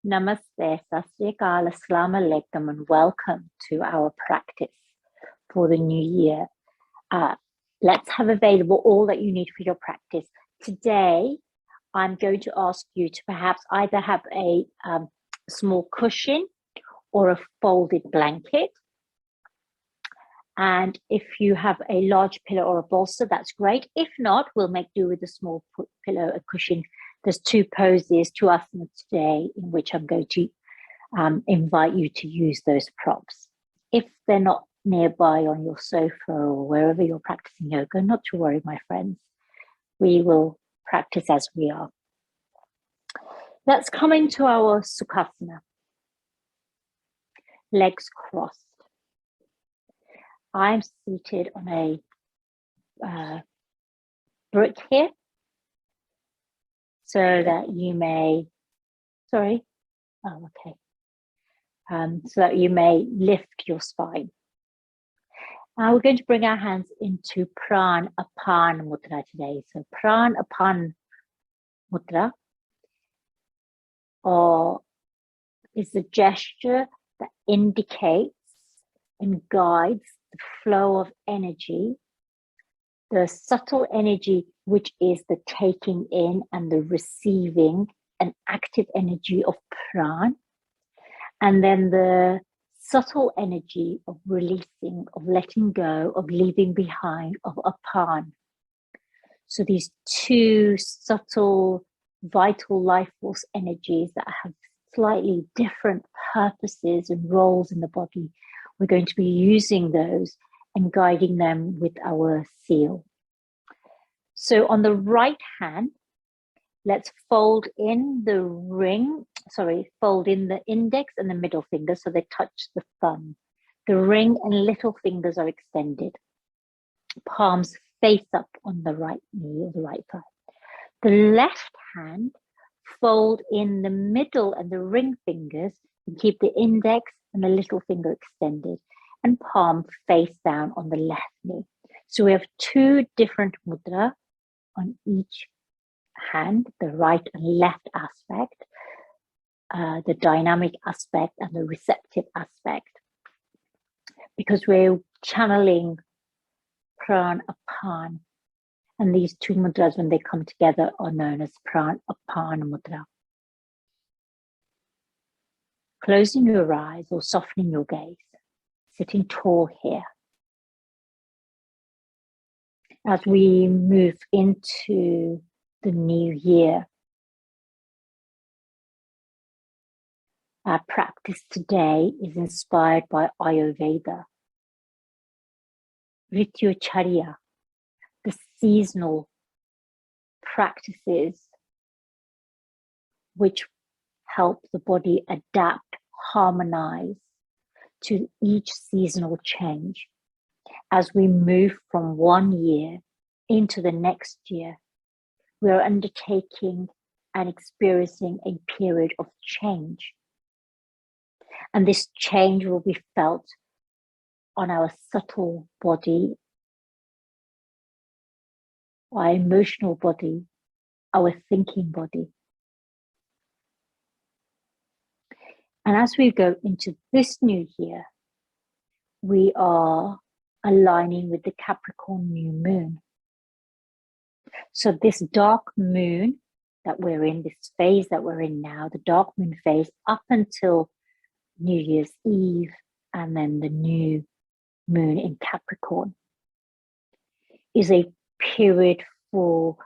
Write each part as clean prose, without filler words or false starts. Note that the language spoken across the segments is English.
Namaste, Sastrikal, Assalamu Alaikum, and welcome to our practice for the new year. Let's have available all that you need for your practice. Today, I'm going to ask you to perhaps either have a small cushion or a folded blanket. And if you have a large pillow or a bolster, that's great. If not, we'll make do with a small pillow, a cushion. There's two poses, two asanas today, in which I'm going to invite you to use those props. If they're not nearby on your sofa or wherever you're practicing yoga, not to worry, my friends. We will practice as we are. Let's come into our Sukhasana. Legs crossed. I'm seated on a brick here, so that you may, so that you may lift your spine. Now we're going to bring our hands into Pranapana Mudra today. So Pranapan Mudra is a gesture that indicates and guides the flow of energy, the subtle energy, which is the taking in and the receiving, an active energy of pran, and then the subtle energy of releasing, of letting go, of leaving behind, of apan. So these two subtle, vital life force energies that have slightly different purposes and roles in the body, we're going to be using those and guiding them with our seal. So on the right hand, let's fold in the index and the middle finger so they touch the thumb. The ring and little fingers are extended. Palms face up on the right knee or the right thigh. The left hand, fold in the middle and the ring fingers and keep the index and the little finger extended, and palm face down on the left knee. So we have two different mudra on each hand, the right and left aspect, the dynamic aspect and the receptive aspect, because we're channeling Pranapan, and these two mudras, when they come together, are known as Pranapana Mudra. Closing your eyes or softening your gaze, sitting tall here. As we move into the new year, our practice today is inspired by Ayurveda, Ritucharya, the seasonal practices which help the body adapt, harmonize to each seasonal change. As we move from one year into the next year, we are undertaking and experiencing a period of change. And this change will be felt on our subtle body, our emotional body, our thinking body. And as we go into this new year, we are aligning with the Capricorn new moon. So this dark moon that we're in, this phase that we're in now, the dark moon phase up until New Year's Eve, and then the new moon in Capricorn, is a period for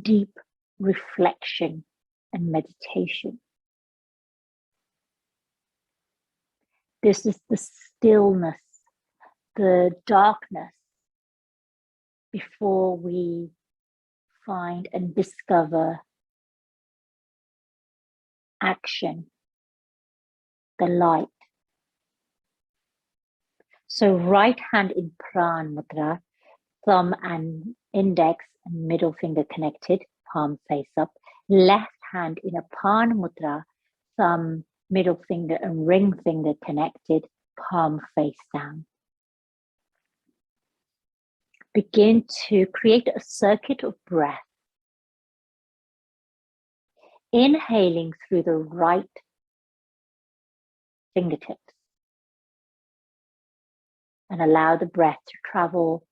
deep reflection and meditation. This is the stillness, the darkness, before we find and discover action, the light. So right hand in Pran Mudra, thumb and index and middle finger connected, palm face up. Left hand in Apan Mudra, thumb, middle finger and ring finger connected, palm face down. Begin to create a circuit of breath. Inhaling through the right fingertips. And allow the breath to travel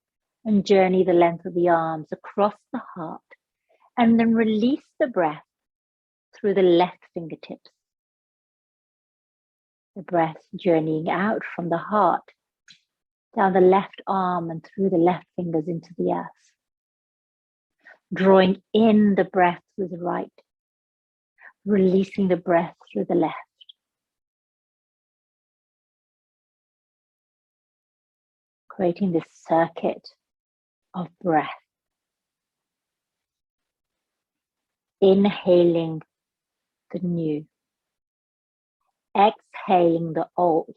and journey the length of the arms across the heart. And then release the breath through the left fingertips. The breath journeying out from the heart, down the left arm and through the left fingers into the earth. Drawing in the breath through the right, releasing the breath through the left. Creating this circuit of breath. Inhaling the new. Exhaling the old.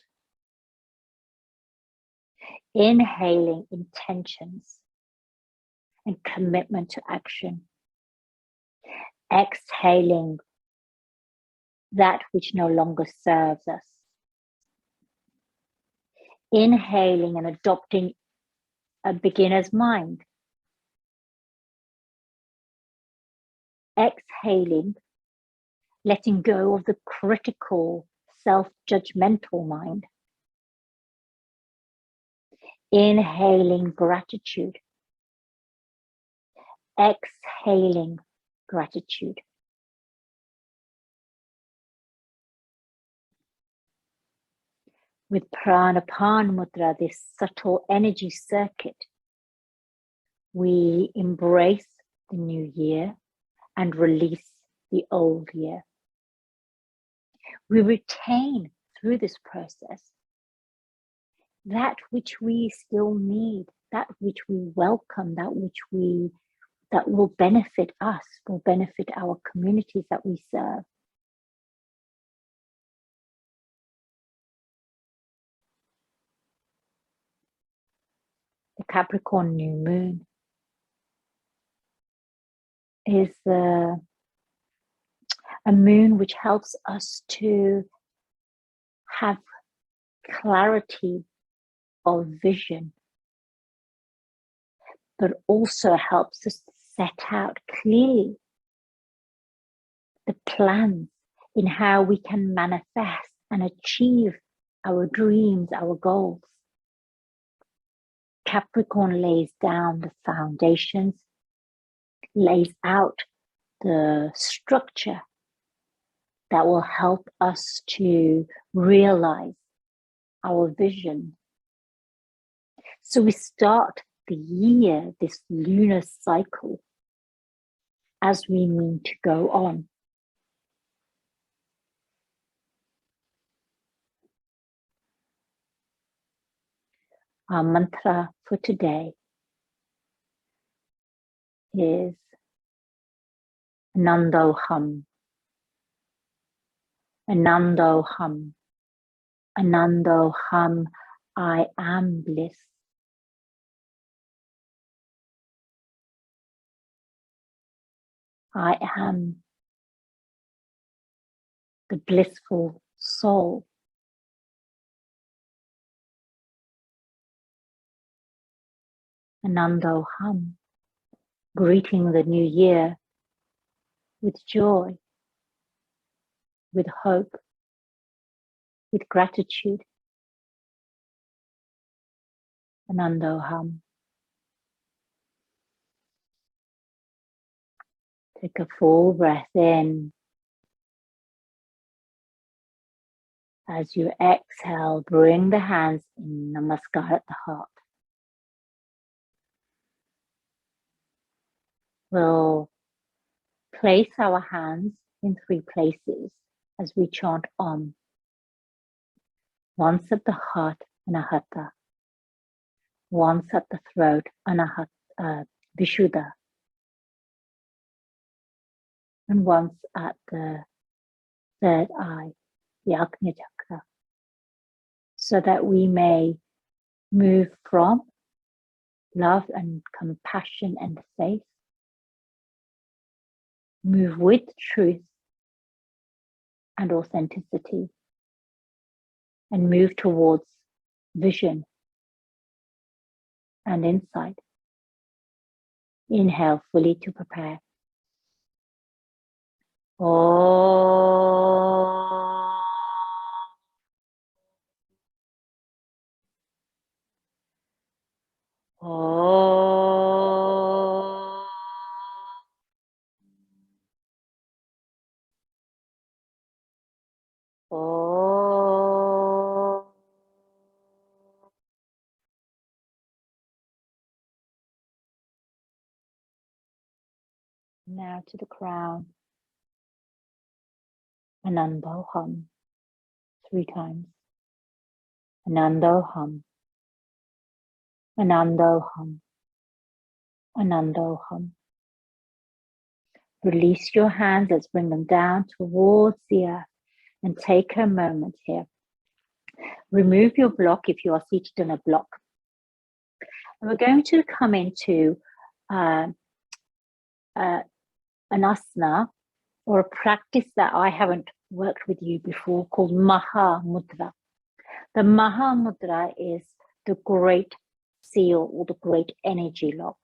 Inhaling intentions and commitment to action. Exhaling that which no longer serves us. Inhaling and adopting a beginner's mind. Exhaling, letting go of the critical, self-judgmental mind. Inhaling gratitude. Exhaling gratitude. With Pranapan Mudra, this subtle energy circuit, we embrace the new year and release the old year. We retain through this process that which we still need, that which we welcome, that will benefit us, will benefit our communities that we serve. The Capricorn new moon is a moon which helps us to have clarity of vision, but also helps us set out clearly the plans in how we can manifest and achieve our dreams, our goals. Capricorn lays down the foundations, lays out the structure that will help us to realize our vision. So we start the year, this lunar cycle, as we mean to go on. Our mantra for today is Anandohum, Anandohum, Anandohum, I am bliss. I am the blissful soul. Anandohum, greeting the new year with joy, with hope, with gratitude. Anandohum. Take a full breath in. As you exhale, bring the hands in Namaskar at the heart. We'll place our hands in 3 places as we chant Om. Once at the heart, Anahata. Once at the throat, Anahata, Vishuddha. And once at the third eye, the Agnya Chakra. So that we may move from love and compassion and faith, move with truth and authenticity, and move towards vision and insight. Inhale fully to prepare. Om. Now to the crown. Anandohum. 3 times. Anandohum. Anandohum. Anandohum. Release your hands. Let's bring them down towards the earth and take a moment here. Remove your block if you are seated in a block. And we're going to come into an asana or a practice that I haven't worked with you before called Maha Mudra. The Maha Mudra is the great seal or the great energy lock.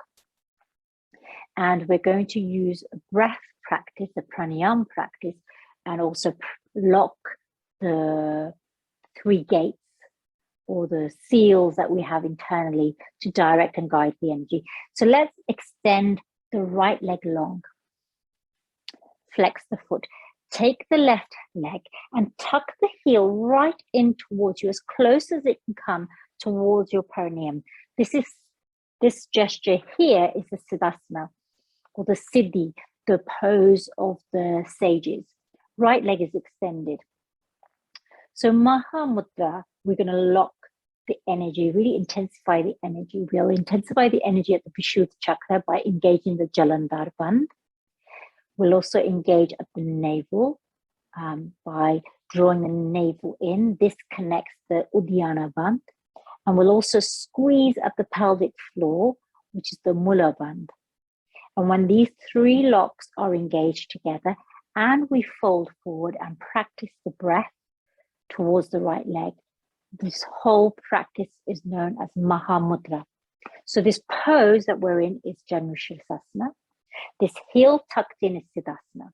And we're going to use a breath practice, a pranayama practice, and also lock the 3 gates or the seals that we have internally to direct and guide the energy. So let's extend the right leg long. Flex the foot. Take the left leg and tuck the heel right in towards you, as close as it can come towards your perineum. This gesture here is the Sidasana, or the Siddhi, the pose of the sages. Right leg is extended. So Maha Mudra, we're going to lock the energy, really intensify the energy. We'll intensify the energy at the Vishuddha chakra by engaging the Jalandhar band. We'll also engage at the navel by drawing the navel in. This connects the Uddiyana band. And we'll also squeeze at the pelvic floor, which is the Mula band. And when these 3 locks are engaged together and we fold forward and practice the breath towards the right leg, this whole practice is known as Maha Mudra. So this pose that we're in is Janushirsasana. This heel tucked in is Sidasana.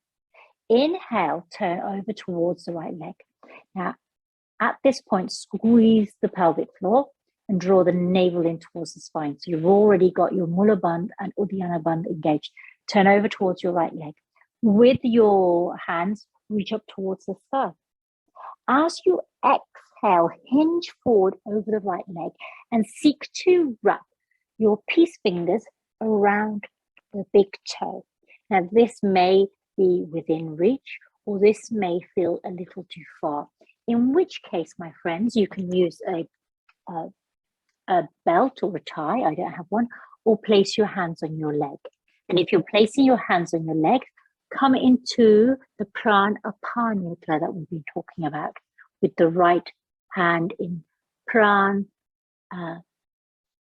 Inhale, turn over towards the right leg. Now, at this point, squeeze the pelvic floor and draw the navel in towards the spine. So you've already got your Mula band and Uddiyana band engaged. Turn over towards your right leg. With your hands, reach up towards the sky. As you exhale, hinge forward over the right leg and seek to wrap your peace fingers around the big toe. Now, this may be within reach, or this may feel a little too far. In which case, my friends, you can use a belt or a tie, I don't have one, or place your hands on your leg. And if you're placing your hands on your leg, come into the Pranapana Mudra that we've been talking about, with the right hand in Pran,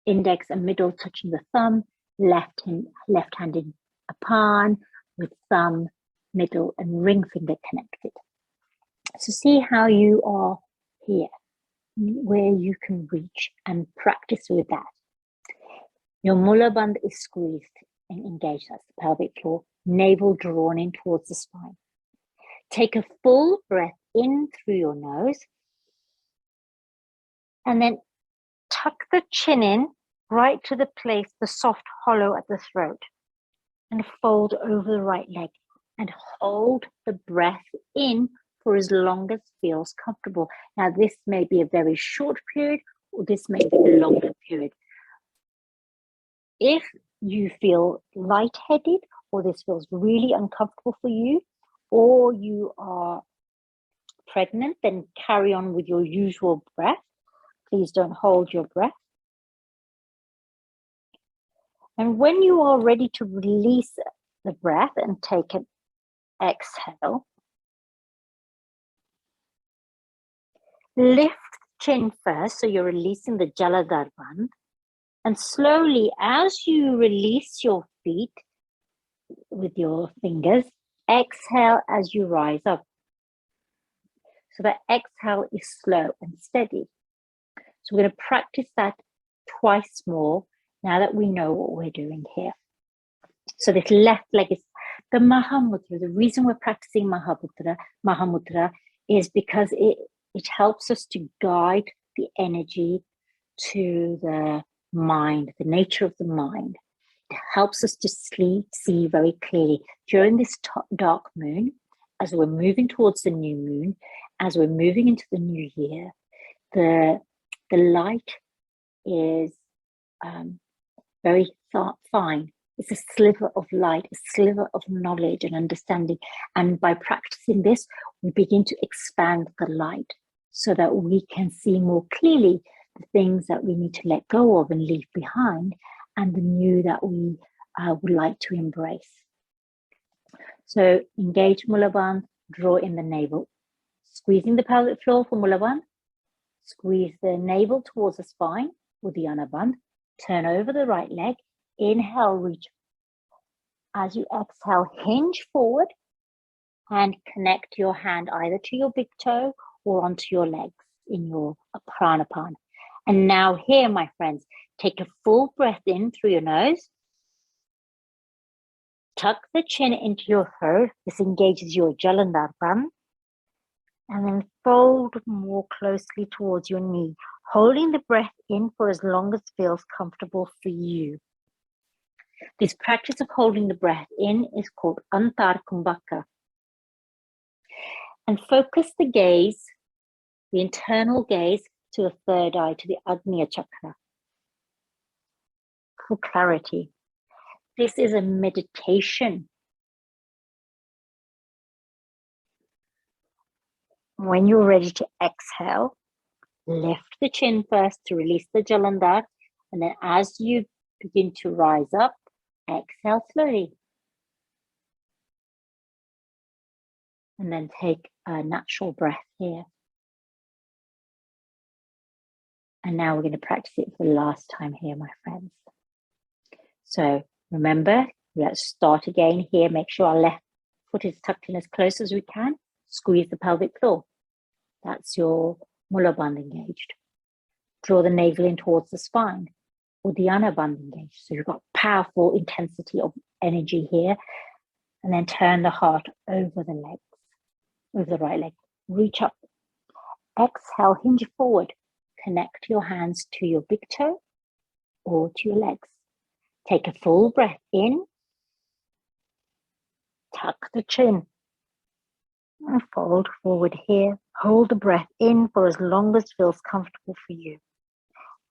index and middle touching the thumb, left hand in Apan, with thumb, middle, and ring finger connected. So see how you are here, where you can reach and practice with that. Your Mula band is squeezed and engaged, that's the pelvic floor, navel drawn in towards the spine. Take a full breath in through your nose and then tuck the chin in right to the place, the soft hollow at the throat, and fold over the right leg and hold the breath in for as long as feels comfortable. Now, this may be a very short period, or this may be a longer period. If you feel lightheaded, or this feels really uncomfortable for you, or you are pregnant, then carry on with your usual breath. Please don't hold your breath. And when you are ready to release the breath and take an exhale, lift the chin first, so you're releasing the Jalandhar band. And slowly, as you release your feet with your fingers, exhale as you rise up. So the exhale is slow and steady. So we're going to practice that twice more now that we know what we're doing here. So this left leg is the Maha Mudra. The reason we're practicing Maha Mudra is because it helps us to guide the energy to the mind, the nature of the mind. It helps us to see very clearly. During this dark moon, as we're moving towards the new moon, as we're moving into the new year, the light is very fine. It's a sliver of light, a sliver of knowledge and understanding. And by practicing this, we begin to expand the light so that we can see more clearly the things that we need to let go of and leave behind, and the new that we would like to embrace. So engage Mula Bandh, draw in the navel, squeezing the pelvic floor for Mula Bandh, squeeze the navel towards the spine, Uddiyana Bandh, turn over the right leg, inhale, reach. As you exhale, hinge forward and connect your hand either to your big toe or onto your legs in your Pranapan. And now here, my friends, take a full breath in through your nose. Tuck the chin into your throat. This engages your Jalandhar Bandh. And then fold more closely towards your knee, holding the breath in for as long as feels comfortable for you. This practice of holding the breath in is called Antarkumbhaka. And focus the gaze, the internal gaze, to the third eye, to the Agnya Chakra, for clarity. This is a meditation. When you're ready to exhale, lift the chin first to release the Jalandhar, and then as you begin to rise up, exhale slowly. And then take a natural breath here. And now we're going to practice it for the last time here, my friends. So remember, let's start again here. Make sure our left foot is tucked in as close as we can. Squeeze the pelvic floor. That's your Mula Bandh engaged. Draw the navel in towards the spine. Uddiyana Bandh engaged. So you've got powerful intensity of energy here. And then turn the heart over the legs, over the right leg. Reach up. Exhale, hinge forward. Connect your hands to your big toe or to your legs. Take a full breath in. Tuck the chin. And fold forward here. Hold the breath in for as long as feels comfortable for you.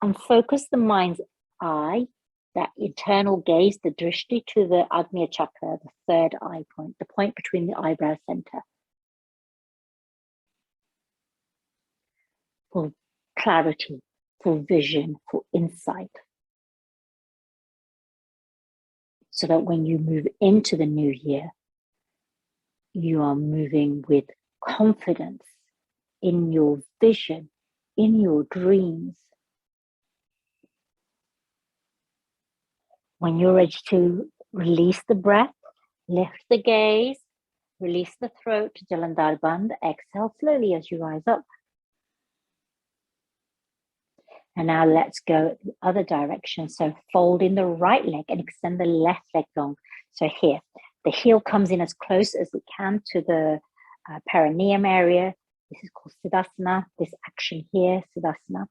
And focus the mind's eye, that internal gaze, the drishti, to the Agnya Chakra, the third eye point, the point between the eyebrow center. For clarity, for vision, for insight. So that when you move into the new year, you are moving with confidence in your vision, in your dreams. When you're ready to release the breath, lift the gaze, release the throat to Jalandhar Bandh. Exhale slowly as you rise up. And now let's go the other direction. So fold in the right leg and extend the left leg long. So here, the heel comes in as close as it can to the perineum area. This is called Sidasana, this action here, Sidasana.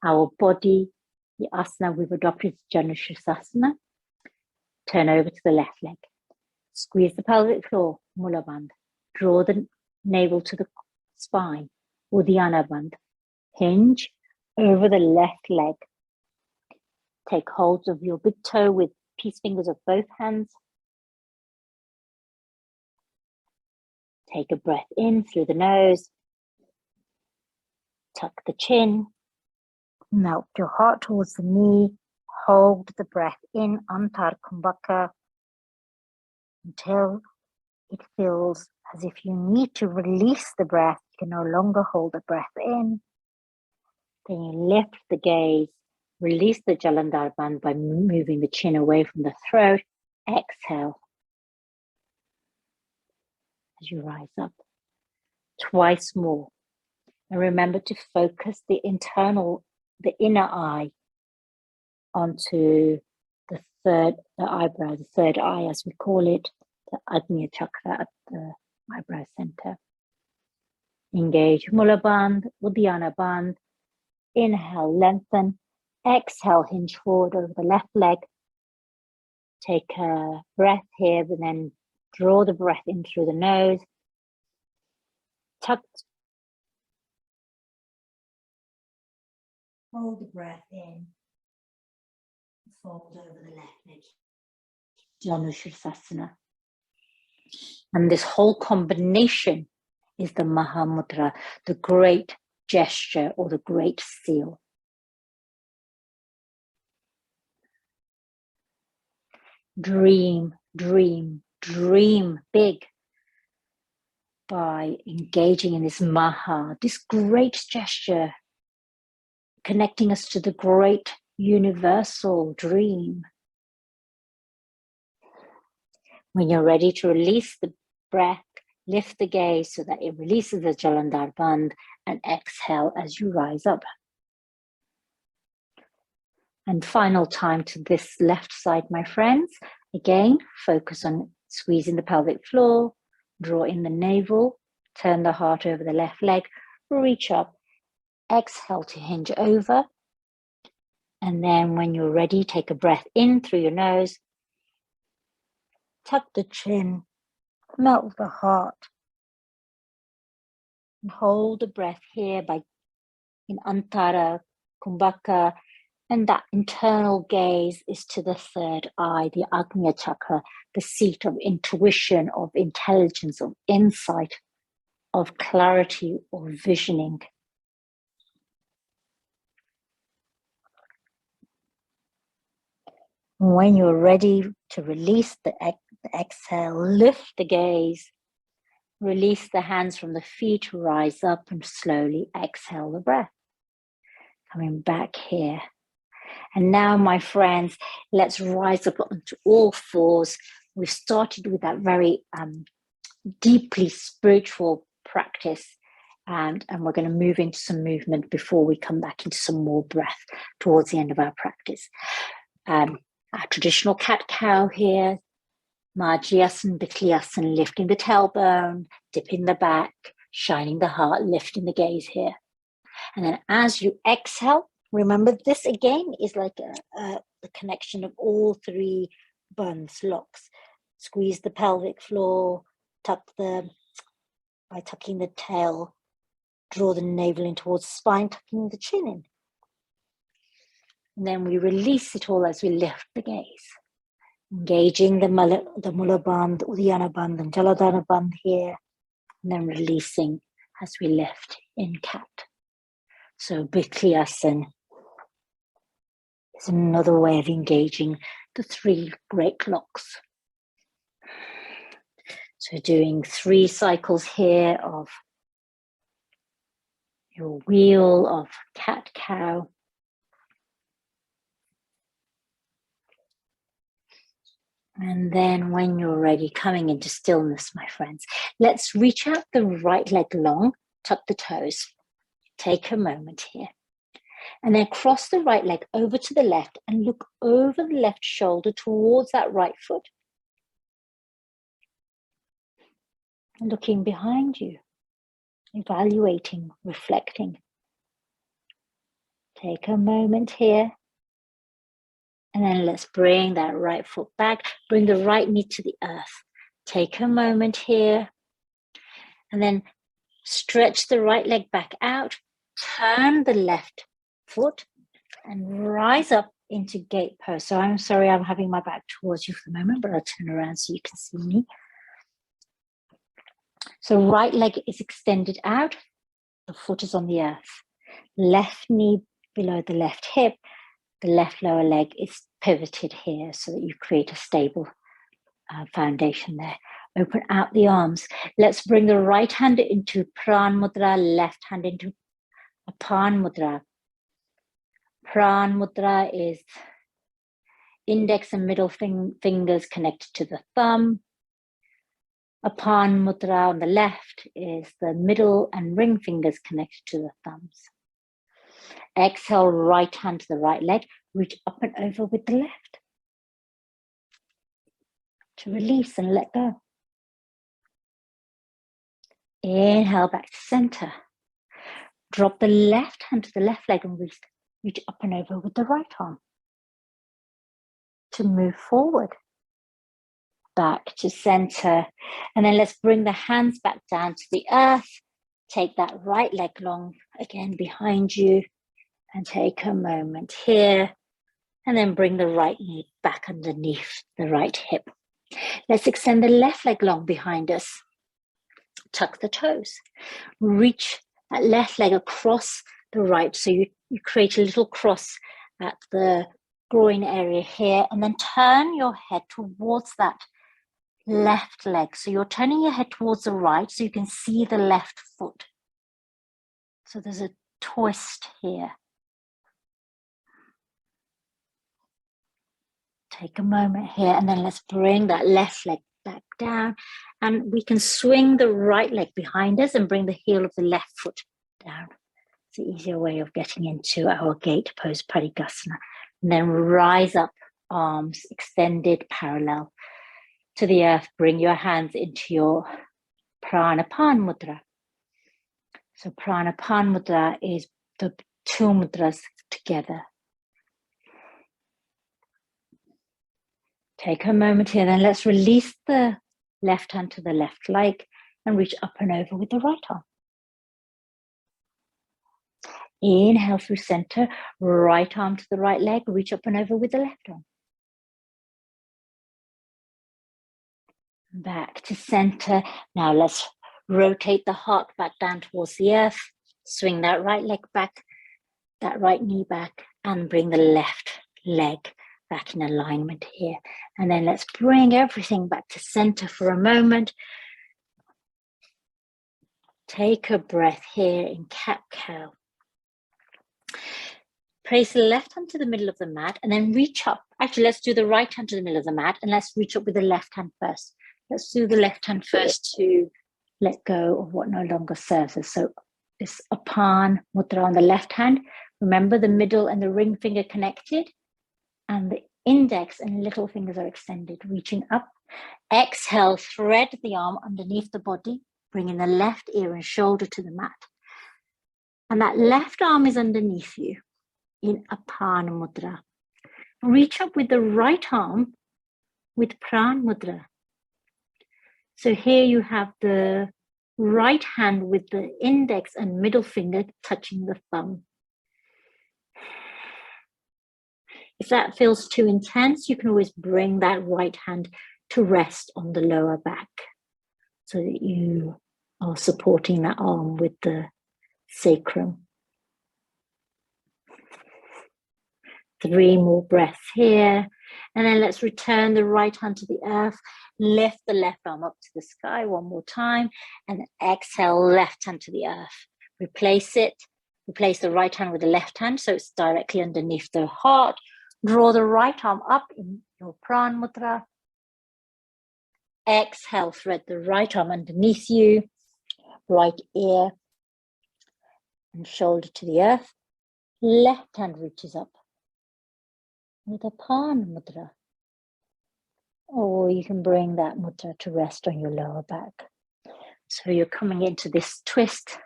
Our body, the asana we've adopted is Janusasana. Turn over to the left leg. Squeeze the pelvic floor, Mula Bandh. Draw the navel to the spine, Uddiyana Bandh. Hinge over the left leg. Take hold of your big toe with peace fingers of both hands. Take a breath in through the nose. Tuck the chin. Melt your heart towards the knee. Hold the breath in, Antarkumbhaka, until it feels as if you need to release the breath. You can no longer hold the breath in. Then you lift the gaze, release the Jalandhar Bandh by moving the chin away from the throat. Exhale as you rise up. Twice more. And remember to focus the inner eye onto the eyebrow, the third eye as we call it, the Agnya Chakra at the eyebrow center. Engage Mula Bandh, Uddiyana Bandh. Inhale, lengthen. Exhale, hinge forward over the left leg. Take a breath here, and then draw the breath in through the nose. Tuck. Hold the breath in. fold over the left leg, Janushirsasana. And this whole combination is the Maha Mudra, the great gesture or the great seal. Dream, dream, dream big by engaging in this Maha, this great gesture, connecting us to the great universal dream. When you're ready to release the breath, lift the gaze so that it releases the Jalandhar Bandh, and exhale as you rise up. And final time to this left side, my friends. Again, focus on squeezing the pelvic floor, draw in the navel, turn the heart over the left leg, reach up, exhale to hinge over. And then when you're ready, take a breath in through your nose, tuck the chin, melt the heart, and hold the breath here in Antara, Kumbhaka, and that internal gaze is to the third eye, the Agnya chakra, the seat of intuition, of intelligence, of insight, of clarity or visioning. When you're ready to release the exhale, lift the gaze, release the hands from the feet, rise up and slowly exhale the breath. Coming back here. And now, my friends, let's rise up onto all fours. We've started with that very deeply spiritual practice, and we're going to move into some movement before we come back into some more breath towards the end of our practice. Our traditional cat-cow here, Marjyasan, Bikliyasan, lifting the tailbone, dipping the back, shining the heart, lifting the gaze here. And then as you exhale, remember this again is like the connection of all three bandhs, locks. Squeeze the pelvic floor, by tucking the tail, draw the navel in towards the spine, tucking the chin in. And then we release it all as we lift the gaze. Engaging the Mula Bandh, Uddiyana Bandh, and Jalandhar Bandh here. And then releasing as we lift in cat. So Bikliyasan is another way of engaging the three great locks. So doing 3 cycles here of your wheel of cat-cow. And then when you're ready, coming into stillness, my friends, let's reach out the right leg long, tuck the toes. Take a moment here. And then cross the right leg over to the left and look over the left shoulder towards that right foot. And looking behind you, evaluating, reflecting. Take a moment here. And then let's bring that right foot back. Bring the right knee to the earth. Take a moment here. And then stretch the right leg back out. Turn the left foot and rise up into gate pose. So I'm sorry I'm having my back towards you for the moment, but I'll turn around so you can see me. So right leg is extended out. The foot is on the earth. Left knee below the left hip. The left lower leg is pivoted here so that you create a stable foundation there. Open out the arms. Let's bring the right hand into Pranapana Mudra, left hand into Pranapan Mudra. Pranapan Mudra is index and middle fingers connected to the thumb. Pranapan Mudra on the left is the middle and ring fingers connected to the thumbs. Exhale, right hand to the right leg. Reach up and over with the left. To release and let go. Inhale back to center. Drop the left hand to the left leg and reach up and over with the right arm. To move forward. Back to center. And then let's bring the hands back down to the earth. Take that right leg long again behind you. And take a moment here. And then bring the right knee back underneath the right hip. Let's extend the left leg long behind us. Tuck the toes. Reach that left leg across the right. So you create a little cross at the groin area here, and then turn your head towards that left leg. So you're turning your head towards the right so you can see the left foot. So there's a twist here. Take a moment here, and then let's bring that left leg back down, and we can swing the right leg behind us and bring the heel of the left foot down. It's an easier way of getting into our gate pose, Padikasana. And then rise up, arms extended parallel to the earth. Bring your hands into your Pranapan Mudra. So Pranapan Mudra is the two mudras together. Take a moment here, then let's release the left hand to the left leg and reach up and over with the right arm. Inhale through center, right arm to the right leg, reach up and over with the left arm. Back to center. Now let's rotate the heart back down towards the earth. Swing that right leg back, that right knee back, and bring the left leg back in alignment here. And then let's bring everything back to center for a moment. Take a breath here in cat-cow. Place the left hand to the middle of the mat and then reach up. Actually, let's do the right hand to the middle of the mat and let's reach up with the left hand first. Let's do the left hand first to let go of what no longer serves us. So this Pranapan Mudra on the left hand. Remember the middle and the ring finger connected, and the index and little fingers are extended, reaching up. Exhale, thread the arm underneath the body, bringing the left ear and shoulder to the mat. And that left arm is underneath you in Pranapan Mudra. Reach up with the right arm with Pranapan Mudra. So here you have the right hand with the index and middle finger touching the thumb. If that feels too intense, you can always bring that right hand to rest on the lower back so that you are supporting that arm with the sacrum. 3 more breaths here. And then let's return the right hand to the earth. Lift the left arm up to the sky one more time. And exhale, left hand to the earth. Replace it. Replace the right hand with the left hand so it's directly underneath the heart. Draw the right arm up in your Pranapan Mudra. Exhale, thread the right arm underneath you. Right ear and shoulder to the earth. Left hand reaches up with a Pranapan Mudra. Or you can bring that mudra to rest on your lower back. So you're coming into this twist,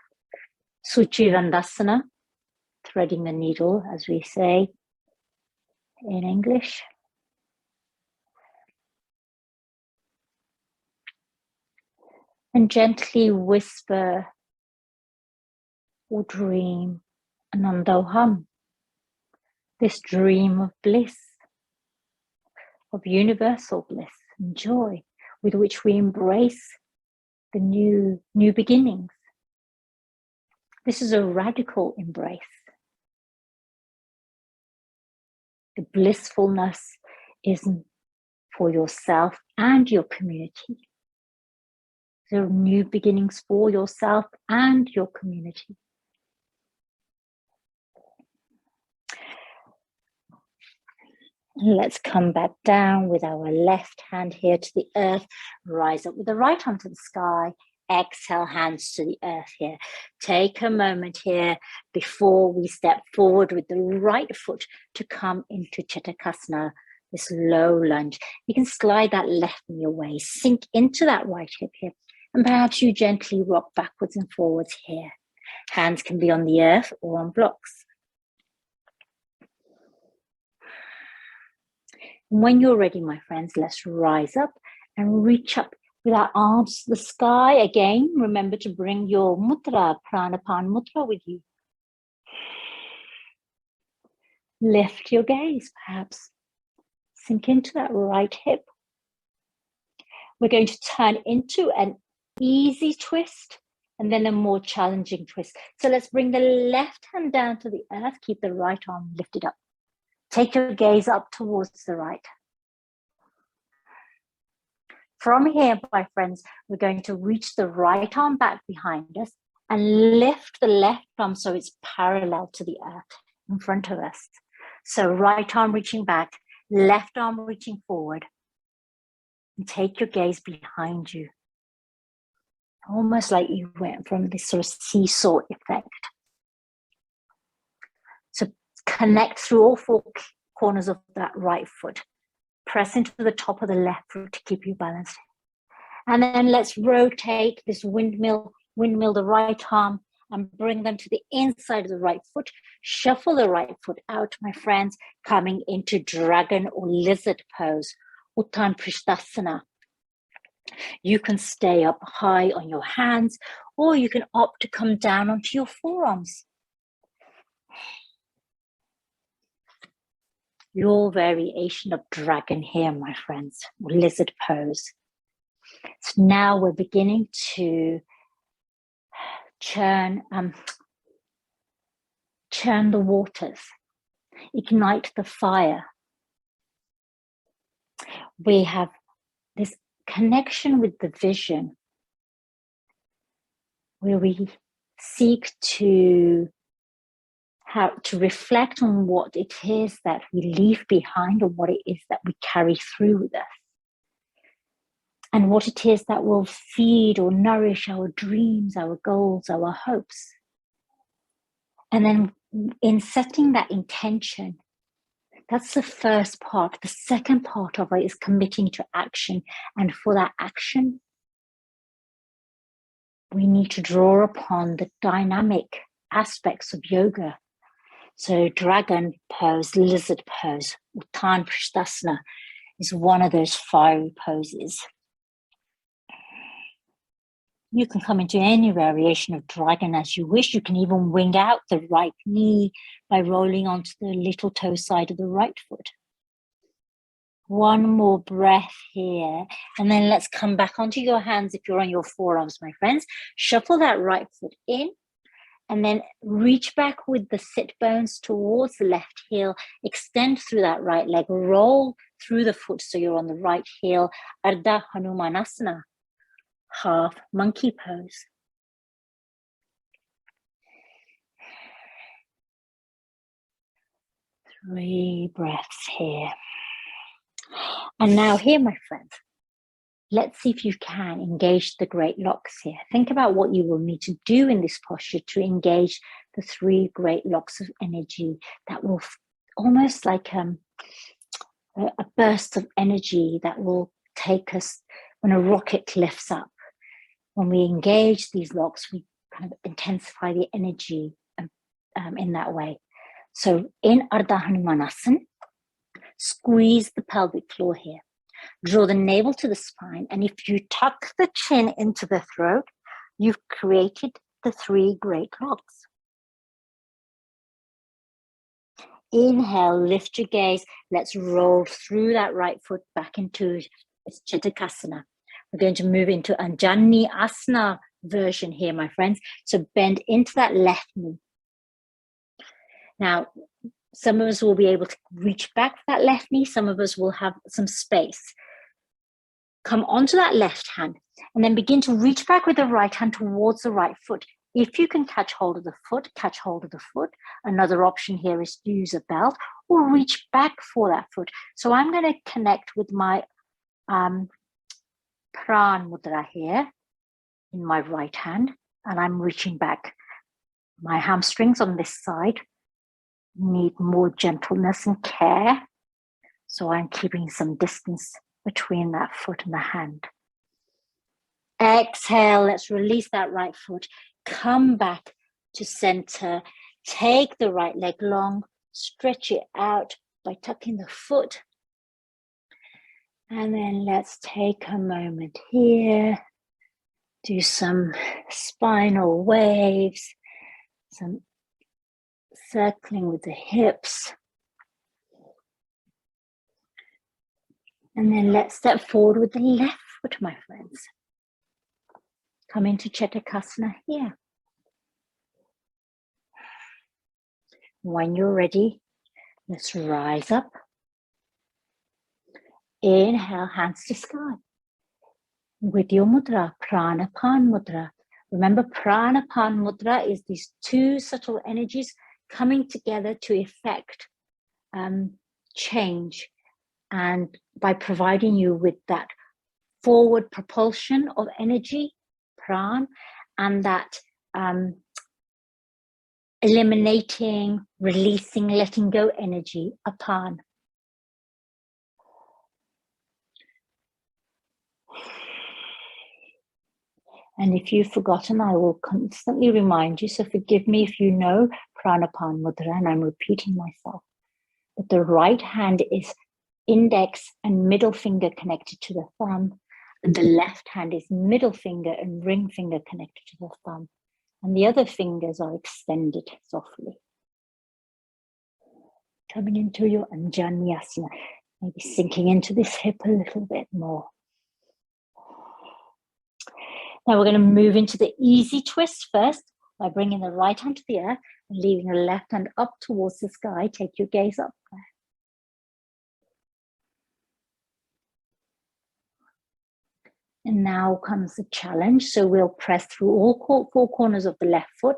Trikandasana, threading the needle, as we say in English. And gently whisper or dream Anandohum, this dream of bliss, of universal bliss and joy with which we embrace the new beginnings. This is a radical embrace. The blissfulness is for yourself and your community. There are new beginnings for yourself and your community. Let's come back down with our left hand here to the earth. Rise up with the right arm to the sky. Exhale, hands to the earth here. Take a moment here before we step forward with the right foot to come into Chettakasana, this low lunge. You can slide that left knee away, sink into that right hip here, and perhaps you gently rock backwards and forwards here. Hands can be on the earth or on blocks. When you're ready, my friends, let's rise up and reach up with our arms to the sky. Again, remember to bring your mudra, Pranapan Mudra, with you. Lift your gaze, perhaps. Sink into that right hip. We're going to turn into an easy twist and then a more challenging twist. So let's bring the left hand down to the earth. Keep the right arm lifted up. Take your gaze up towards the right. From here, my friends, we're going to reach the right arm back behind us and lift the left arm so it's parallel to the earth in front of us. So right arm reaching back, left arm reaching forward. And take your gaze behind you. Almost like you went from this sort of seesaw effect. So connect through all four corners of that right foot. Press into the top of the left foot to keep you balanced. And then let's rotate this windmill the right arm and bring them to the inside of the right foot. Shuffle the right foot out, my friends, coming into dragon or lizard pose, Uttanapishtasana. You can stay up high on your hands, or you can opt to come down onto your forearms. Your variation of dragon here, my friends, or lizard pose. So now we're beginning to churn the waters, ignite the fire. We have this connection with the vision where we seek to reflect on what it is that we leave behind, or what it is that we carry through with us, and what it is that will feed or nourish our dreams, our goals, our hopes. And then in setting that intention, that's the first part. The second part of it is committing to action. And for that action, we need to draw upon the dynamic aspects of yoga. So dragon pose, lizard pose, Uttanapishtasana is one of those fiery poses. You can come into any variation of dragon as you wish. You can even wing out the right knee by rolling onto the little toe side of the right foot. One more breath here. And then let's come back onto your hands if you're on your forearms, my friends. Shuffle that right foot in. And then reach back with the sit bones towards the left heel. Extend through that right leg. Roll through the foot so you're on the right heel. Adamanasana. Half monkey pose. Three breaths here. And now here, my friends, let's see if you can engage the great locks here. Think about what you will need to do in this posture to engage the three great locks of energy that will almost like a burst of energy that will take us when a rocket lifts up. When we engage these locks, we kind of intensify the energy in that way. So in Ardha Hanumanasana, squeeze the pelvic floor here. Draw the navel to the spine, and if you tuck the chin into the throat, you've created the three great locks. Inhale, lift your gaze. Let's roll through that right foot back into Chettakasana. We're going to move into Anjani Asana version here, my friends. So bend into that left knee. Now, some of us will be able to reach back for that left knee. Some of us will have some space. Come onto that left hand and then begin to reach back with the right hand towards the right foot. If you can catch hold of the foot, catch hold of the foot. Another option here is to use a belt or reach back for that foot. So I'm going to connect with my Pranapana Mudra here in my right hand, and I'm reaching back. My hamstrings on this side need more gentleness and care, so I'm keeping some distance between that foot and the hand. Exhale, let's release that right foot. Come back to center. Take the right leg long, stretch it out by tucking the foot. And then let's take a moment here. Do some spinal waves, some circling with the hips. And then let's step forward with the left foot, my friends. Come into Chettakasana here. When you're ready, let's rise up. Inhale, hands to sky. With your mudra, Pranapan Mudra. Remember, Pranapan Mudra is these two subtle energies coming together to effect change, and by providing you with that forward propulsion of energy, pran, and that eliminating, releasing, letting go energy, apan. And if you've forgotten, I will constantly remind you, so forgive me if you know Pranapan Mudra, and I'm repeating myself. But the right hand is index and middle finger connected to the thumb, and the left hand is middle finger and ring finger connected to the thumb. And the other fingers are extended softly. Coming into your Anandohum, maybe sinking into this hip a little bit more. Now we're going to move into the easy twist first by bringing the right hand to the earth and leaving the left hand up towards the sky. Take your gaze up there. And now comes the challenge. So we'll press through all four corners of the left foot,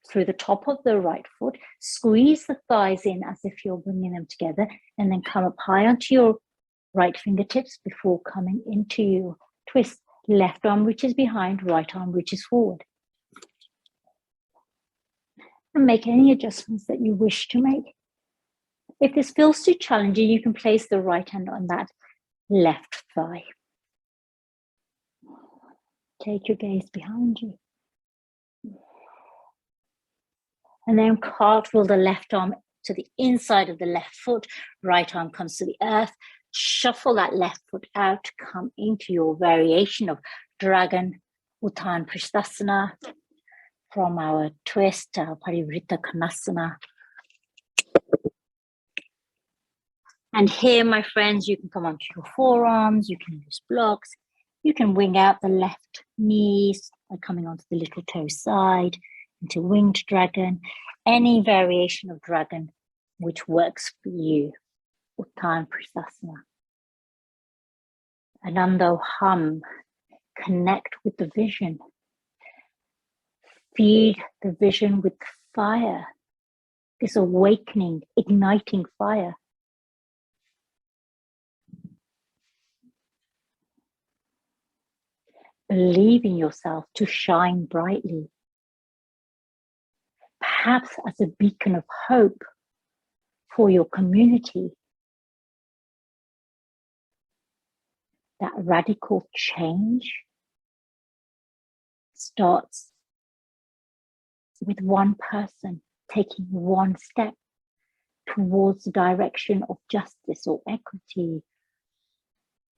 through the top of the right foot, squeeze the thighs in as if you're bringing them together, and then come up high onto your right fingertips before coming into your twist. Left arm reaches behind, right arm reaches forward. And make any adjustments that you wish to make. If this feels too challenging, you can place the right hand on that left thigh. Take your gaze behind you. And then cartwheel the left arm to the inside of the left foot. Right arm comes to the earth. Shuffle that left foot out. Come into your variation of Dragon, Uttan Pristhasana. From our twist, our Parivrtta Konasana. And here, my friends, you can come onto your forearms. You can use blocks. You can wing out the left knees by coming onto the little toe side into winged dragon. Any variation of dragon which works for you. Uttan Pristhasana. Anandohum. Connect with the vision. Feed the vision with fire. This awakening, igniting fire. Believe in yourself to shine brightly. Perhaps as a beacon of hope for your community. That radical change starts with one person taking one step towards the direction of justice or equity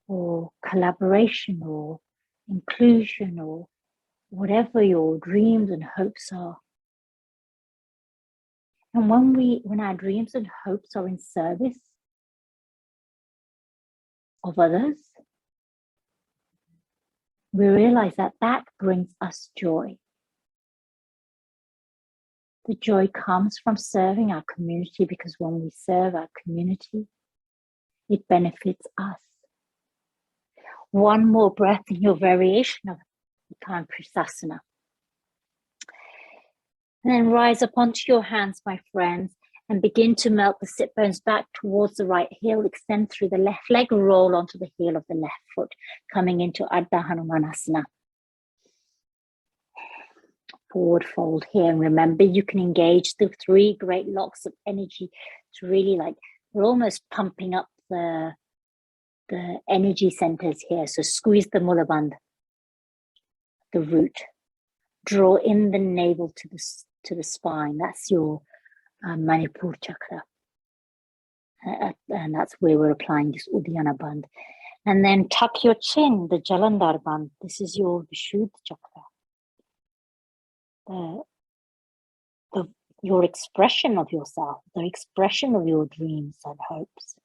or collaboration or inclusion or whatever your dreams and hopes are. And when our dreams and hopes are in service of others, we realize that that brings us joy. The joy comes from serving our community, because when we serve our community, it benefits us. One more breath in your variation of Uttan Pristhasana. And then rise up onto your hands, my friends, and begin to melt the sit bones back towards the right heel. Extend through the left leg, roll onto the heel of the left foot, coming into Adamanasana. Forward fold here. And remember, you can engage the three great locks of energy to really we're almost pumping up the energy centers here. So squeeze the mulaband, the root. Draw in the navel to the spine. That's your Manipur chakra. And that's where we're applying this Uddiyana band. And then tuck your chin, the Jalandhar band. This is your Vishuddha chakra. Your expression of yourself, the expression of your dreams and hopes.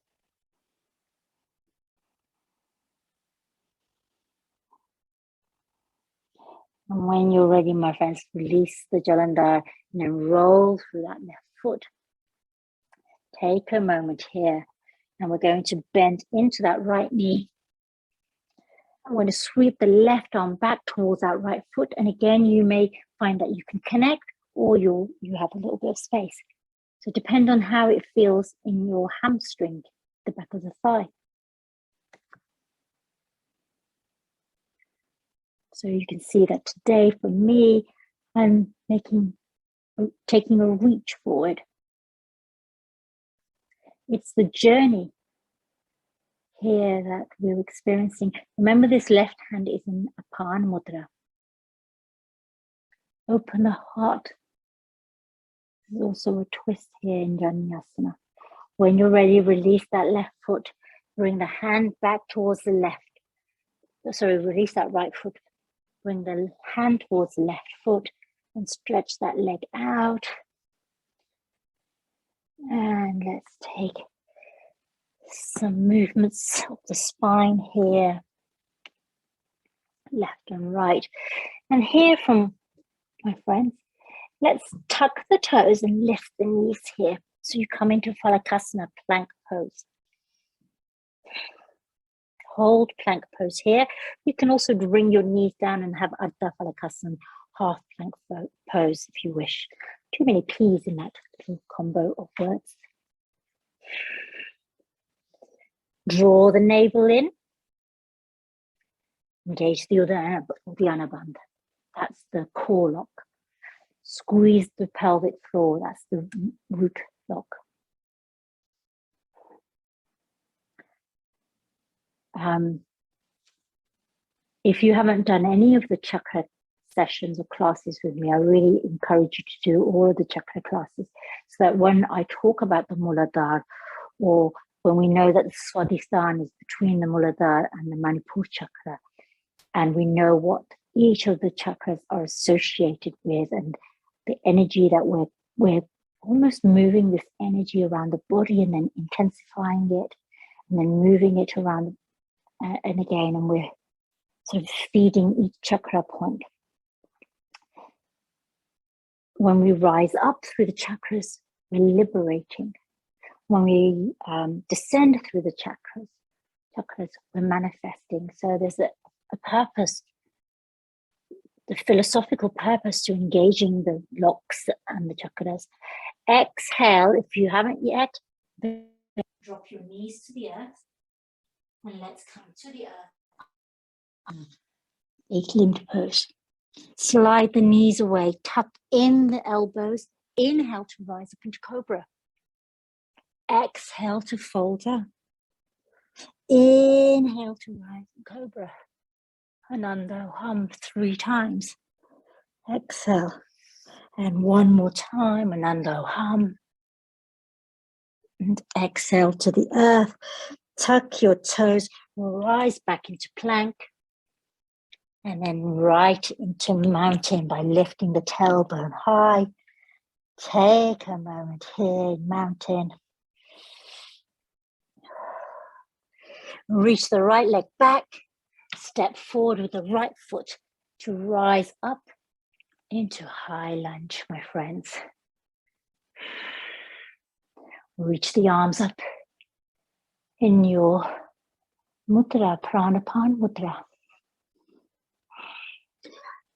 And when you're ready, my friends, release the Jalandhar and then roll through that left foot. Take a moment here, and we're going to bend into that right knee. I'm going to sweep the left arm back towards that right foot. And again, you may find that you can connect, or you have a little bit of space. So depend on how it feels in your hamstring, the back of the thigh. So you can see that today for me, I'm taking a reach forward. It's the journey here that we're experiencing. Remember, this left hand is in Pranapan Mudra. Open the heart. There's also a twist here in Janiyasana. When you're ready, release that left foot. Bring the hand back towards the left. Sorry, release that right foot. Bring the hand towards the left foot and stretch that leg out. And let's take some movements of the spine here, left and right. And here from my friends, let's tuck the toes and lift the knees here. So you come into Phalakasana, plank pose. Hold plank pose here. You can also bring your knees down and have Ardha Phalakasana, half plank pose if you wish. Too many P's in that little combo of words. Draw the navel in. Engage the Uddiyana Bandha. That's the core lock. Squeeze the pelvic floor. That's the root lock. If you haven't done any of the chakra sessions or classes with me, I really encourage you to do all of the chakra classes, so that when I talk about the Muladhara, or when we know that the Swadhisthana is between the Muladhara and the Manipur chakra, and we know what each of the chakras are associated with, and the energy that we're almost moving this energy around the body and then intensifying it and then moving it around and again, and we're sort of feeding each chakra point. When we rise up through the chakras, we're liberating. When we descend through the chakras, we're manifesting. So there's a purpose, the philosophical purpose to engaging the locks and the chakras. Exhale, if you haven't yet, drop your knees to the earth, and let's come to the earth. Eight-limbed pose. Slide the knees away, tuck in the elbows. Inhale to rise up into cobra. Exhale to fold down. Inhale to rise in cobra. Anandohum 3 times. Exhale. And one more time. Anandohum. And exhale to the earth. Tuck your toes. Rise back into plank. And then right into mountain by lifting the tailbone high. Take a moment here in mountain. Reach the right leg back. Step forward with the right foot to rise up into high lunge, my friends. Reach the arms up in your mudra, Pranapan Mudra.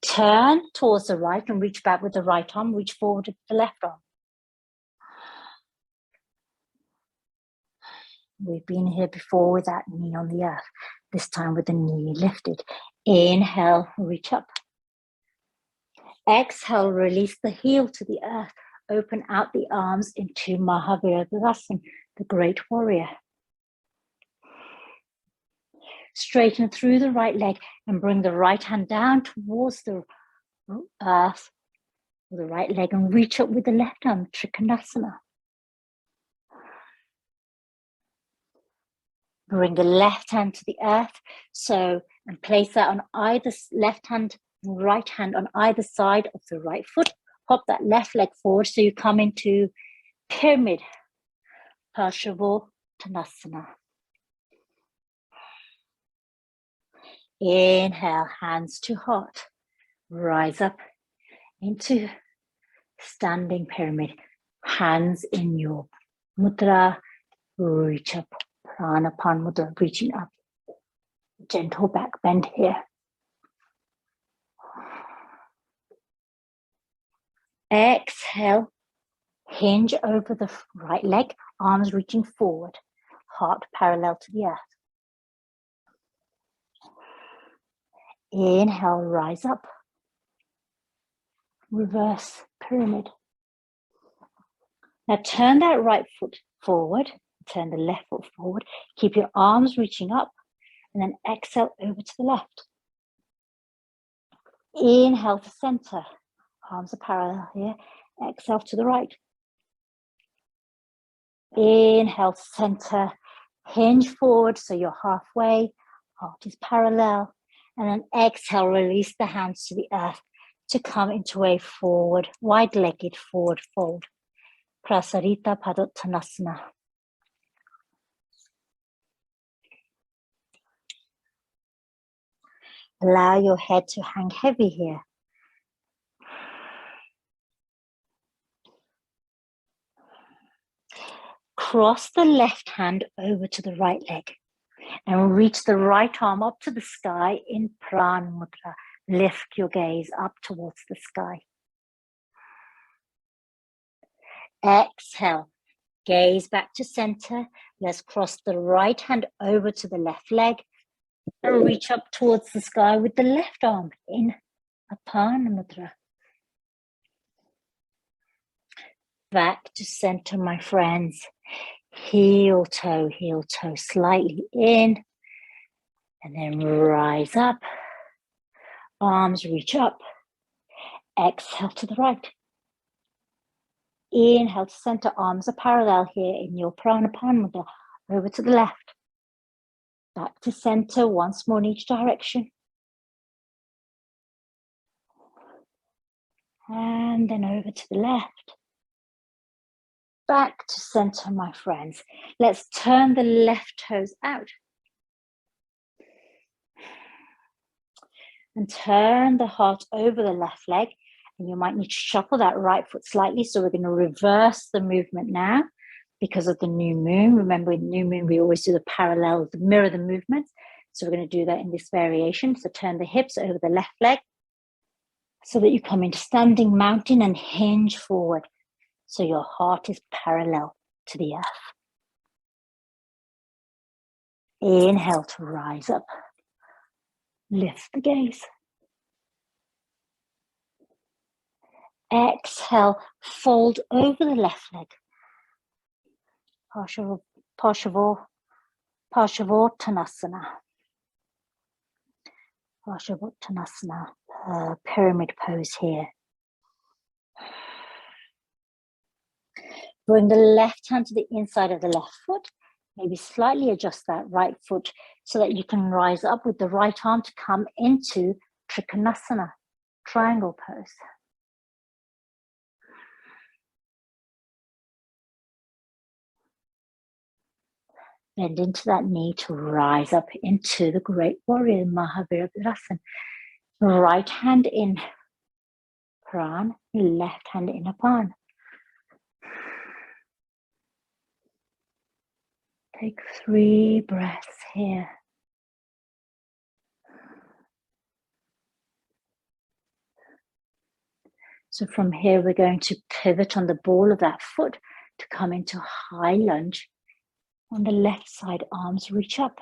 Turn towards the right and reach back with the right arm. Reach forward with the left arm. We've been here before with that knee on the earth. This time with the knee lifted. Inhale, reach up. Exhale, release the heel to the earth. Open out the arms into Maha Mudra, the great warrior. Straighten through the right leg and bring the right hand down towards the earth with the right leg and reach up with the left arm, Trikandasana. Bring the left hand to the earth, and place that on either left hand and right hand on either side of the right foot. Hop that left leg forward so you come into pyramid, Parshavottanasana. Inhale, hands to heart. rise up into standing pyramid. Hands in your mudra, reach up, Pranapan Mudra, reaching up. Gentle back bend here. Exhale, hinge over the right leg, arms reaching forward, heart parallel to the earth. Inhale, rise up. Reverse pyramid. Now turn that right foot forward, turn the left foot forward. Keep your arms reaching up and then exhale over to the left. Inhale to center. Arms are parallel here. Exhale to the right. Inhale to center. Hinge forward so you're halfway. Heart is parallel. And then exhale, release the hands to the earth to come into a forward, wide-legged forward fold. Prasarita Padottanasana. Allow your head to hang heavy here. Cross the left hand over to the right leg and reach the right arm up to the sky in Prana Mudra. Lift your gaze up towards the sky. Exhale, gaze back to center. Let's cross the right hand over to the left leg and reach up towards the sky with the left arm in Apana Mudra. Back to center, my friends. Heel toe, slightly in. And then rise up. Arms reach up. Exhale to the right. Inhale to center. Arms are parallel here in your Pranapan Mudra. Over to the left. Back to center once more in each direction. And then over to the left. Back to center, my friends. Let's turn the left toes out. And turn the heart over the left leg. And you might need to shuffle that right foot slightly. So we're going to reverse the movement now because of the new moon. Remember, in new moon, we always do the parallel, mirror the movements. So we're going to do that in this variation. So turn the hips over the left leg so that you come into standing mountain and hinge forward. So your heart is parallel to the earth. Inhale to rise up. Lift the gaze. Exhale, fold over the left leg. Parshavottanasana. Parshavottanasana, pyramid pose here. Bring the left hand to the inside of the left foot. Maybe slightly adjust that right foot so that you can rise up with the right arm to come into Trikandasana, triangle pose. Bend into that knee to rise up into the Great Warrior, Maha Mudra. Right hand in Pran, left hand in Apan. Take 3 breaths here. So from here, we're going to pivot on the ball of that foot to come into high lunge. On the left side, arms reach up.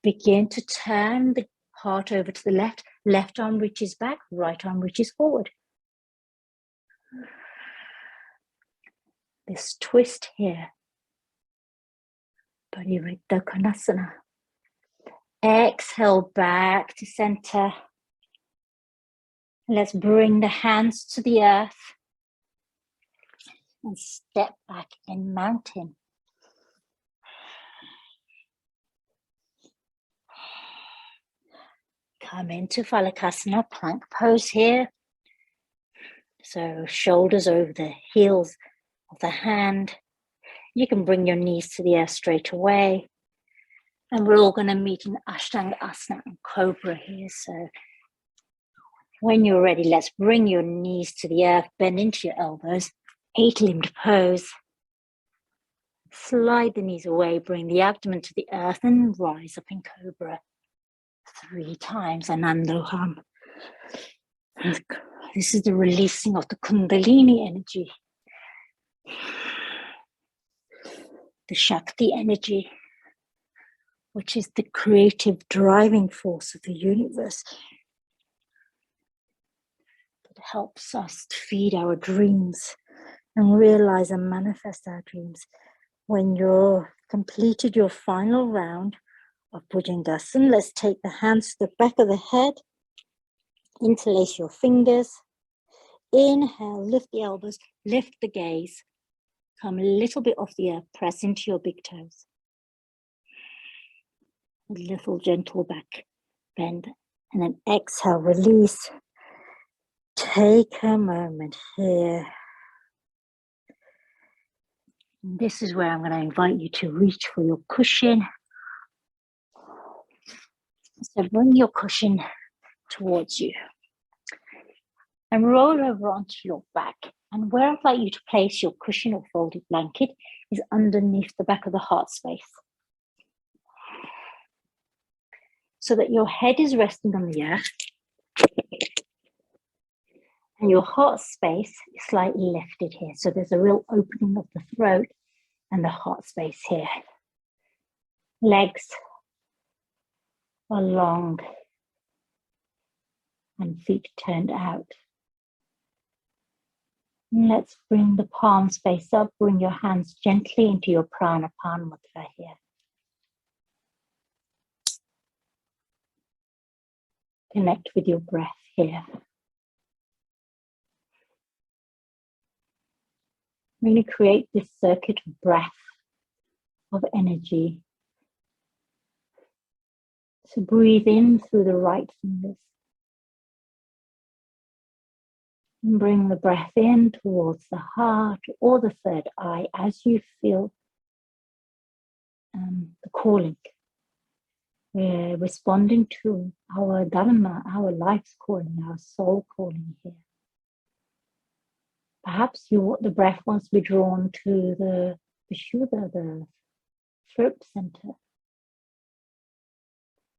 Begin to turn the heart over to the left. Left arm reaches back, right arm reaches forward. This twist here. Decolonising. Exhale back to center. Let's bring the hands to the earth and step back in mountain. Come into Phalakasana, plank pose here. So shoulders over the heels of the hand. You can bring your knees to the earth straight away. And we're all going to meet in Ashtanga Asana and Cobra here. So when you're ready, let's bring your knees to the earth, bend into your elbows, 8-limbed pose. Slide the knees away, bring the abdomen to the earth and rise up in Cobra 3 times, Anandohum. This is the releasing of the Kundalini energy, the Shakti energy, which is the creative driving force of the universe that helps us to feed our dreams and realize and manifest our dreams. When you're completed your final round of Bhujangasana, let's take the hands to the back of the head, interlace your fingers. Inhale, lift the elbows, lift the gaze, come a little bit off the earth, press into your big toes. A little gentle back bend, and then exhale, release. Take a moment here. This is where I'm going to invite you to reach for your cushion. So bring your cushion towards you and roll over onto your back. And where I'd like you to place your cushion or folded blanket is underneath the back of the heart space, so that your head is resting on the earth and your heart space is slightly lifted here. So there's a real opening of the throat and the heart space here. Legs are long and feet turned out. And let's bring the palms face up, bring your hands gently into your Pranapan Mudra here. Connect with your breath here. Really create this circuit of breath, of energy. So breathe in through the right fingers. And bring the breath in towards the heart or the third eye as you feel the calling. We're responding to our Dharma, our life's calling, our soul calling here. Perhaps the breath wants to be drawn to the Vishuddha, the throat center.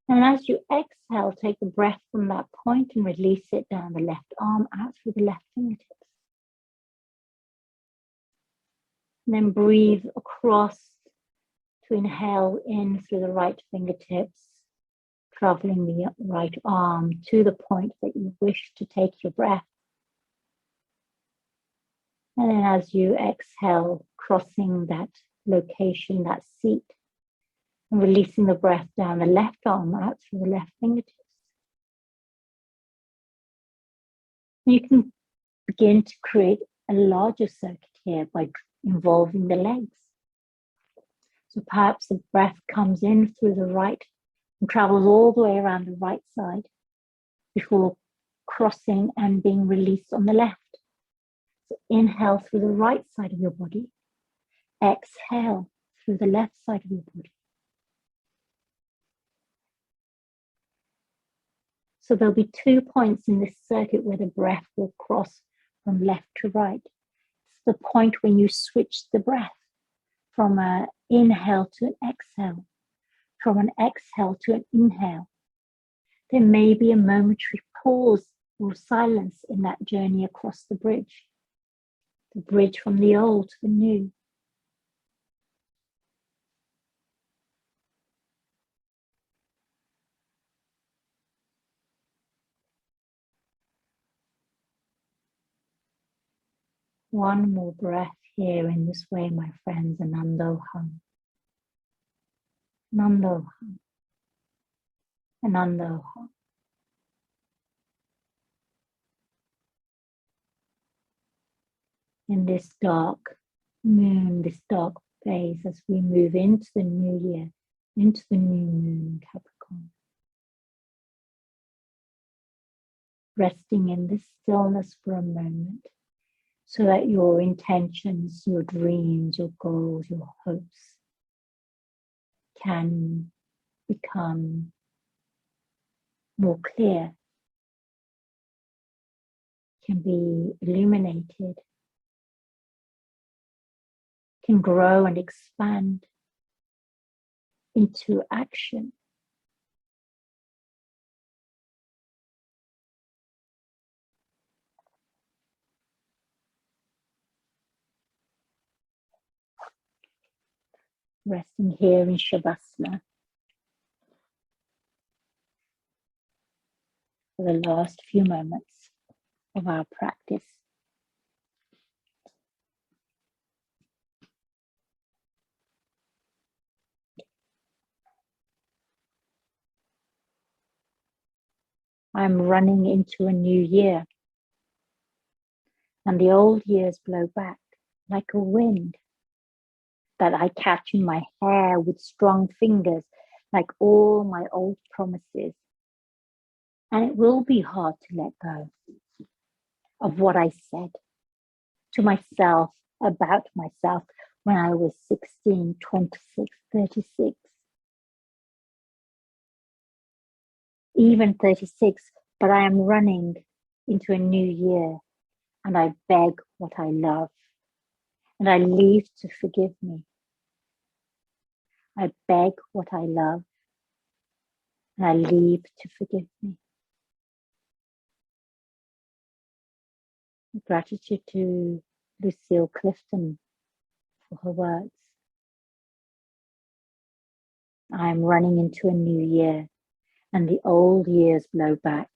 And as you exhale, take the breath from that point and release it down the left arm, out through the left fingertips. And then breathe across to inhale in through the right fingertips, traveling the right arm to the point that you wish to take your breath. And then as you exhale, crossing that location, that seat, and releasing the breath down the left arm, out through the left fingertips. You can begin to create a larger circuit here by involving the legs. So perhaps the breath comes in through the right and travels all the way around the right side before crossing and being released on the left. So inhale through the right side of your body. Exhale through the left side of your body. So there'll be 2 points in this circuit where the breath will cross from left to right. It's the point when you switch the breath from an inhale to an exhale, from an exhale to an inhale. There may be a momentary pause or silence in that journey across the bridge from the old to the new. One more breath here in this way, my friends. Anandohum. Anandohum. Anandohum. In this dark moon, this dark phase, as we move into the new year, into the new moon in Capricorn. Resting in this stillness for a moment, so that your intentions, your dreams, your goals, your hopes can become more clear, can be illuminated, can grow and expand into action. Resting here in Shavasana for the last few moments of our practice. I'm running into a new year, and the old years blow back like a wind that I catch in my hair with strong fingers, like all my old promises. And it will be hard to let go of what I said to myself about myself when I was 16, 26, 36, even 36, but I am running into a new year, and I beg what I love, and I leave to forgive me. I beg what I love, and I leave to forgive me. Gratitude to Lucille Clifton for her words. I'm running into a new year, and the old years blow back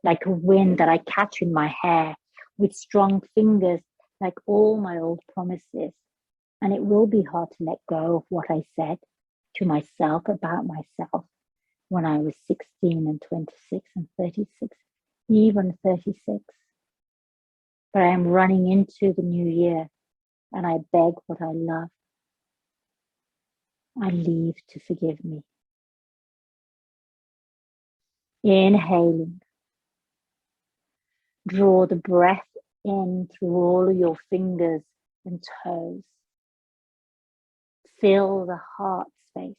like a wind that I catch in my hair with strong fingers, like all my old promises. And it will be hard to let go of what I said to myself about myself when I was 16 and 26 and 36, even 36. But I am running into the new year, and I beg what I love. I leave to forgive me. Inhaling. Draw the breath in through all of your fingers and toes. Fill the heart space.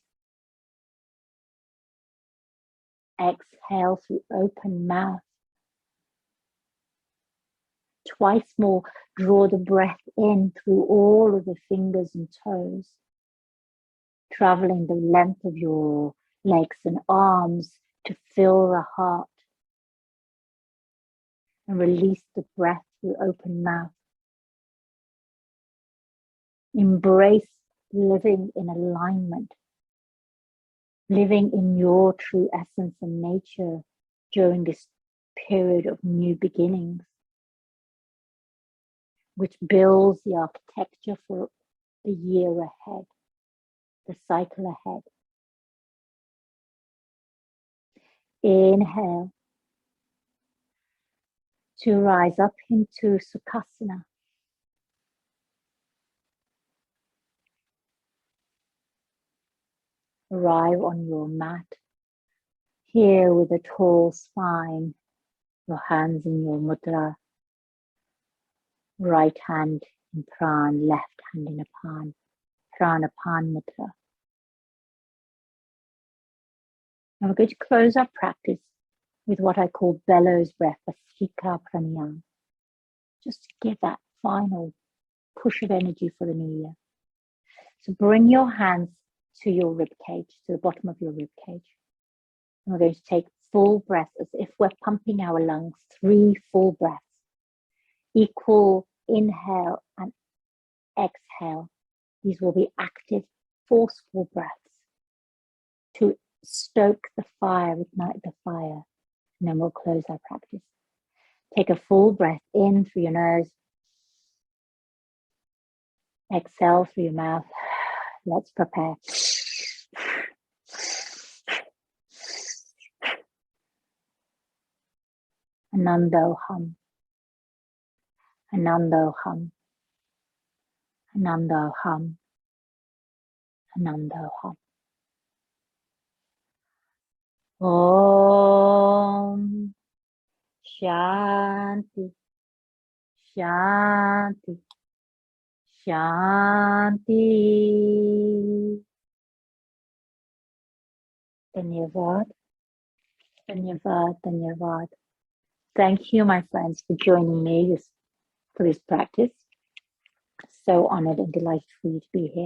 Exhale through open mouth. Twice more, draw the breath in through all of the fingers and toes, traveling the length of your legs and arms to fill the heart, and release the breath through open mouth. Embrace living in alignment, living in your true essence and nature during this period of new beginnings, which builds the architecture for the year ahead, the cycle ahead. Inhale to rise up into Sukhasana. Arrive on your mat, here with a tall spine, your hands in your mudra, right hand in pran, left hand in apan, Pranapan Mudra. Now we're going to close our practice with what I call Bellows Breath, a Sika Pranayama, just to give that final push of energy for the new year. So bring your hands to your rib cage, to the bottom of your rib cage. And we're going to take full breaths as if we're pumping our lungs, 3 full breaths. Equal inhale and exhale. These will be active, forceful breaths to stoke the fire, ignite the fire. And then we'll close our practice. Take a full breath in through your nose. Exhale through your mouth. Let's prepare. Anandohum. Anandohum. Anandohum. Anandohum. Om Shanti Shanti Shanti. Dhanyavad, dhanyavad, dhanyavad. Thank you, my friends, for joining me for this practice. So honored and delighted for you to be here.